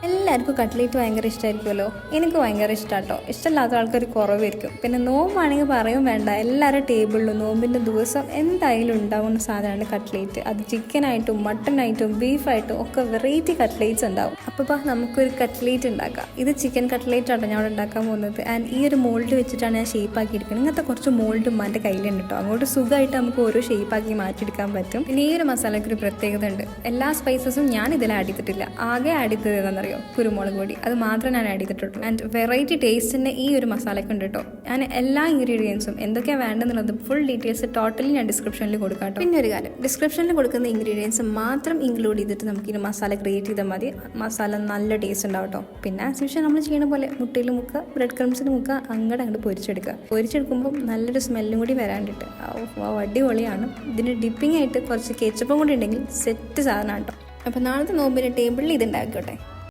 എല്ലാവർക്കും കട്ട്ലേറ്റ് ഭയങ്കര ഇഷ്ടമായിരിക്കുമല്ലോ. എനിക്ക് ഭയങ്കര ഇഷ്ടമാട്ടോ. ഇഷ്ടമില്ലാത്ത ആൾക്കാർ കുറവായിരിക്കും. പിന്നെ നോമ്പാണെങ്കിൽ പറയും വേണ്ട, എല്ലാവരും ടേബിളിലും നോമ്പിൻ്റെ ദിവസം എന്തായാലും ഉണ്ടാവുന്ന സാധനമാണ് കട്ട്ലേറ്റ്. അത് ചിക്കനായിട്ടും മട്ടനായിട്ടും ബീഫായിട്ടും ഒക്കെ വെറൈറ്റി കട്ട്ലേറ്റ്സ് ഉണ്ടാവും. അപ്പോൾ നമുക്കൊരു കട്ട്ലേറ്റ് ഉണ്ടാക്കാം. ഇത് ചിക്കൻ കട്ട്ലേറ്റ് ആട്ടോ ഞാൻ അവിടെ ഉണ്ടാക്കാൻ പോകുന്നത്. ആൻഡ് ഈ ഒരു മോൾഡ് വെച്ചിട്ടാണ് ഞാൻ ഷേപ്പ് ആക്കിയിരിക്കുന്നത്. ഇങ്ങനത്തെ കുറച്ച് മോൾഡ് എൻ്റെ കയ്യിലുണ്ട് കേട്ടോ. അങ്ങോട്ട് സുഖമായിട്ട് നമുക്ക് ഓരോ ഷേപ്പാക്കി മാറ്റിയെടുക്കാൻ പറ്റും. പിന്നെ ഈ ഒരു മസാലയ്ക്ക് ഒരു പ്രത്യേകത ഉണ്ട്. എല്ലാ സ്പൈസസും ഞാൻ ഇതിൽ ആഡ് ചെയ്തിട്ടില്ല. ആകെ ആഡ് ചെയ്തത് എന്താണെന്നറിയോ? കുരുമുളക് പൊടി. അത് മാത്രമേ ഞാൻ ആഡ് ചെയ്തിട്ടുള്ളൂ. ആൻഡ് വെറൈറ്റി ടേസ്റ്റിൻ്റെ ഈ ഒരു മസാലയ്ക്ക് ഉണ്ട് കേട്ടോ. ഞാൻ എല്ലാ ഇൻഗ്രീഡിയൻസും എന്തൊക്കെയാണ് വേണ്ടതെന്നുള്ളത് ഫുൾ ഡീറ്റെയിൽസ് ടോട്ടലി ഞാൻ ഡിസ്ക്രിപ്ഷനിൽ കൊടുക്കാം കേട്ടോ. പിന്നെ ഒരു കാര്യം, ഡിസ്ക്രിപ്ഷനിൽ കൊടുക്കുന്ന ഇൻഗ്രീഡിയൻസ് മാത്രം ഇൻക്ലൂഡ് ചെയ്തിട്ട് നമുക്ക് ഈ മസാല ക്രിയേറ്റ് ചെയ്താൽ മതി. മസാല നല്ല ടേസ്റ്റ് ഉണ്ടാവും കേട്ടോ. പിന്നെ ആസ് യൂഷ്വൽ നമ്മൾ ചെയ്യുന്ന പോലെ മുട്ടയിൽ മുക്കുക, ബ്രെഡ് ക്രംസിൽ മുക്കുക, അങ്ങോട്ട് പൊരിച്ചെടുക്കുക. പൊരിച്ചെടുക്കുമ്പോൾ നല്ലൊരു സ്മെല്ലും കൂടി വരാണ്ടിട്ട് അടിപൊളിയാണ്. ഇതിന് ഡിപ്പിംഗ് ആയിട്ട് കുറച്ച് കെച്ചപ്പും കൂടി ഉണ്ടെങ്കിൽ സെറ്റ് സാധനമാണ് കേട്ടോ. അപ്പോൾ നാളത്തെ നോമ്പിൻ്റെ ടേബിളിൽ ഇത് ഉണ്ടാക്കിക്കോട്ടെ.